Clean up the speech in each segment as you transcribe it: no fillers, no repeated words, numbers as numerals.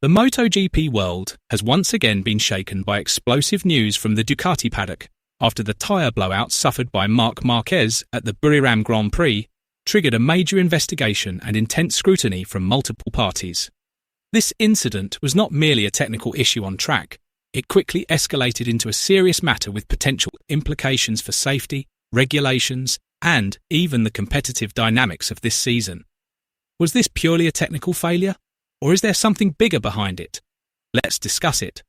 The MotoGP world has once again been shaken by explosive news from the Ducati paddock after the tyre blowout suffered by Marc Marquez at the Buriram Grand Prix triggered a major investigation and intense scrutiny from multiple parties. This incident was not merely a technical issue on track, it quickly escalated into a serious matter with potential implications for safety, regulations, and even the competitive dynamics of this season. Was this purely a technical failure? Or is there something bigger behind it? Let's discuss it.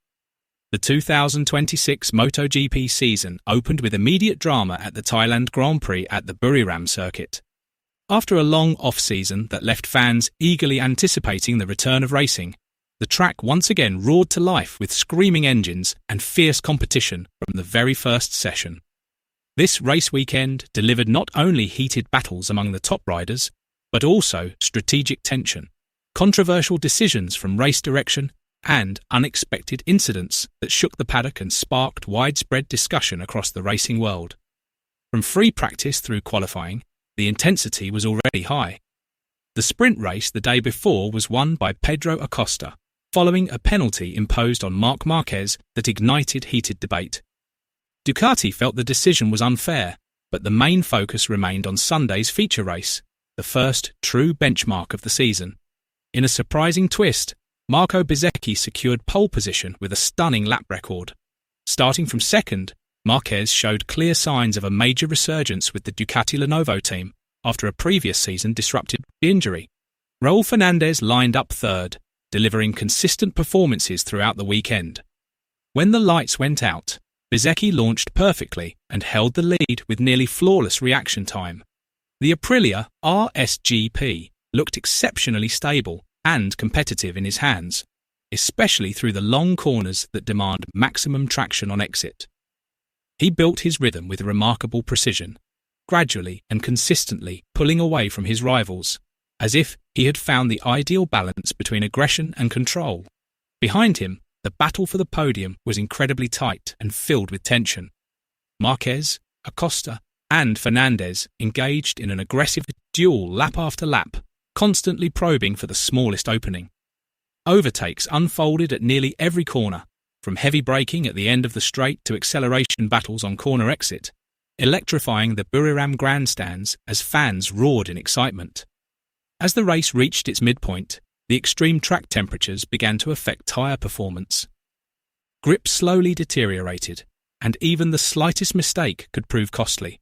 The 2026 MotoGP season opened with immediate drama at the Thailand Grand Prix at the Buriram circuit. After a long off-season that left fans eagerly anticipating the return of racing, the track once again roared to life with screaming engines and fierce competition from the very first session. This race weekend delivered not only heated battles among the top riders, but also strategic tension, controversial decisions from race direction, and unexpected incidents that shook the paddock and sparked widespread discussion across the racing world. From free practice through qualifying, the intensity was already high. The sprint race the day before was won by Pedro Acosta, following a penalty imposed on Marc Marquez that ignited heated debate. Ducati felt the decision was unfair, but the main focus remained on Sunday's feature race, the first true benchmark of the season. In a surprising twist, Marco Bezzecchi secured pole position with a stunning lap record. Starting from second, Marquez showed clear signs of a major resurgence with the Ducati Lenovo team after a previous season disrupted by injury. Raul Fernandez lined up third, delivering consistent performances throughout the weekend. When the lights went out, Bezzecchi launched perfectly and held the lead with nearly flawless reaction time. The Aprilia RSGP looked exceptionally stable and competitive in his hands, especially through the long corners that demand maximum traction on exit. He built his rhythm with remarkable precision, gradually and consistently pulling away from his rivals, as if he had found the ideal balance between aggression and control. Behind him, the battle for the podium was incredibly tight and filled with tension. Marquez, Acosta, and Fernandez engaged in an aggressive duel lap after lap, constantly probing for the smallest opening. Overtakes unfolded at nearly every corner, from heavy braking at the end of the straight to acceleration battles on corner exit, electrifying the Buriram grandstands as fans roared in excitement. As the race reached its midpoint, the extreme track temperatures began to affect tyre performance. Grip slowly deteriorated, and even the slightest mistake could prove costly.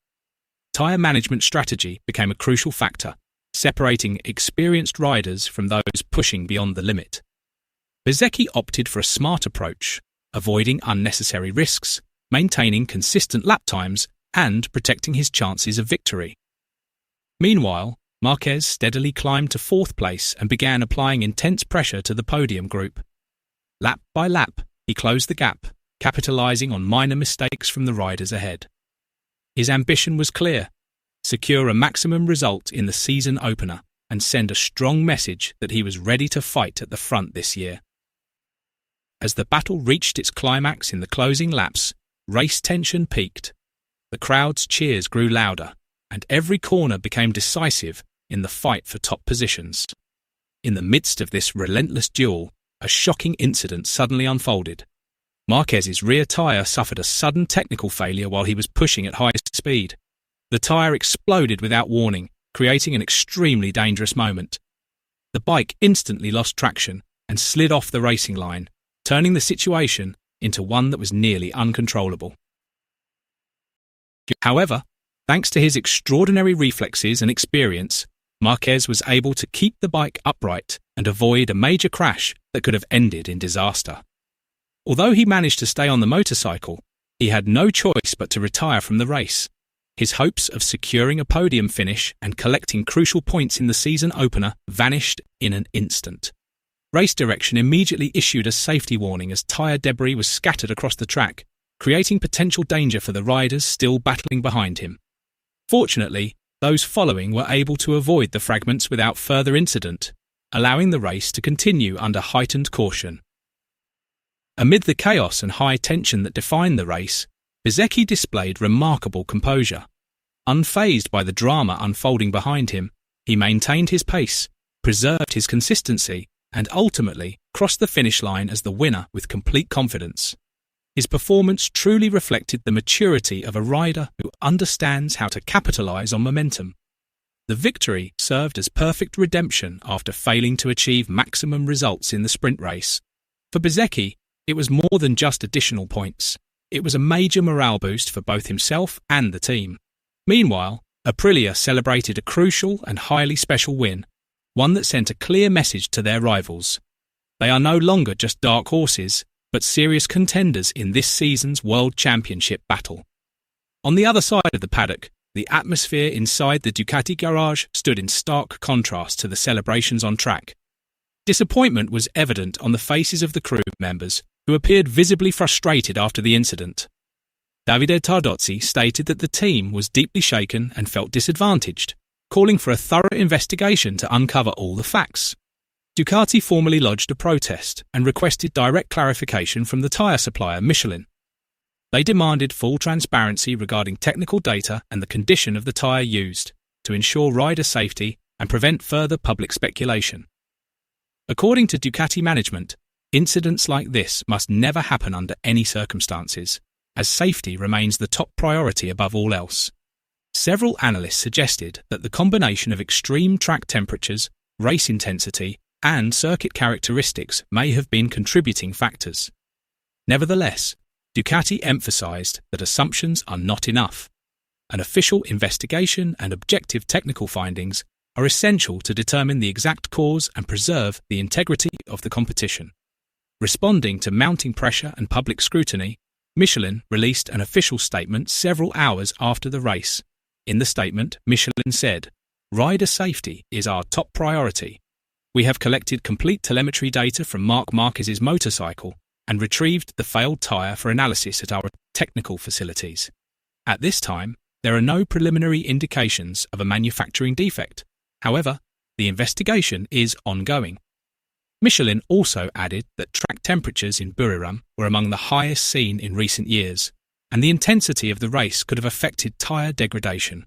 Tyre management strategy became a crucial factor, separating experienced riders from those pushing beyond the limit. Bezzecchi opted for a smart approach, avoiding unnecessary risks, maintaining consistent lap times, and protecting his chances of victory. Meanwhile, Marquez steadily climbed to fourth place and began applying intense pressure to the podium group. Lap by lap, he closed the gap, capitalizing on minor mistakes from the riders ahead. His ambition was clear: secure a maximum result in the season opener and send a strong message that he was ready to fight at the front this year. As the battle reached its climax in the closing laps, race tension peaked. The crowd's cheers grew louder, and every corner became decisive in the fight for top positions. In the midst of this relentless duel, a shocking incident suddenly unfolded. Marquez's rear tyre suffered a sudden technical failure while he was pushing at highest speed. The tyre exploded without warning, creating an extremely dangerous moment. The bike instantly lost traction and slid off the racing line, turning the situation into one that was nearly uncontrollable. However, thanks to his extraordinary reflexes and experience, Marquez was able to keep the bike upright and avoid a major crash that could have ended in disaster. Although he managed to stay on the motorcycle, he had no choice but to retire from the race. His hopes of securing a podium finish and collecting crucial points in the season opener vanished in an instant. Race direction immediately issued a safety warning as tyre debris was scattered across the track, creating potential danger for the riders still battling behind him. Fortunately, those following were able to avoid the fragments without further incident, allowing the race to continue under heightened caution. Amid the chaos and high tension that defined the race, Bezzecchi displayed remarkable composure. Unfazed by the drama unfolding behind him, he maintained his pace, preserved his consistency, and ultimately crossed the finish line as the winner with complete confidence. His performance truly reflected the maturity of a rider who understands how to capitalise on momentum. The victory served as perfect redemption after failing to achieve maximum results in the sprint race. For Bezzecchi, it was more than just additional points. It was a major morale boost for both himself and the team. Meanwhile, Aprilia celebrated a crucial and highly special win, one that sent a clear message to their rivals. They are no longer just dark horses, but serious contenders in this season's World Championship battle. On the other side of the paddock, the atmosphere inside the Ducati garage stood in stark contrast to the celebrations on track. Disappointment was evident on the faces of the crew members, who appeared visibly frustrated after the incident. Davide Tardozzi stated that the team was deeply shaken and felt disadvantaged, calling for a thorough investigation to uncover all the facts. Ducati formally lodged a protest and requested direct clarification from the tyre supplier Michelin. They demanded full transparency regarding technical data and the condition of the tyre used to ensure rider safety and prevent further public speculation. According to Ducati management, incidents like this must never happen under any circumstances, as safety remains the top priority above all else. Several analysts suggested that the combination of extreme track temperatures, race intensity, and circuit characteristics may have been contributing factors. Nevertheless, Ducati emphasised that assumptions are not enough. An official investigation and objective technical findings are essential to determine the exact cause and preserve the integrity of the competition. Responding to mounting pressure and public scrutiny, Michelin released an official statement several hours after the race. In the statement, Michelin said, "Rider safety is our top priority. We have collected complete telemetry data from Marc Marquez's motorcycle and retrieved the failed tyre for analysis at our technical facilities. At this time, there are no preliminary indications of a manufacturing defect. However, the investigation is ongoing." Michelin also added that track temperatures in Buriram were among the highest seen in recent years, and the intensity of the race could have affected tyre degradation.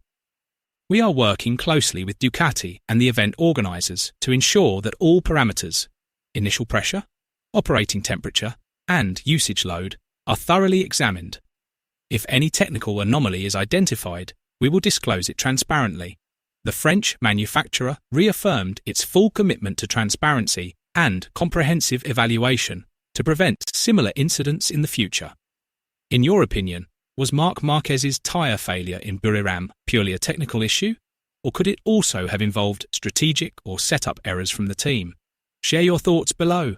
"We are working closely with Ducati and the event organisers to ensure that all parameters, initial pressure, operating temperature, and usage load, are thoroughly examined. If any technical anomaly is identified, we will disclose it transparently." The French manufacturer reaffirmed its full commitment to transparency and comprehensive evaluation to prevent similar incidents in the future. In your opinion, was Marc Marquez's tyre failure in Buriram purely a technical issue, or could it also have involved strategic or setup errors from the team? Share your thoughts below.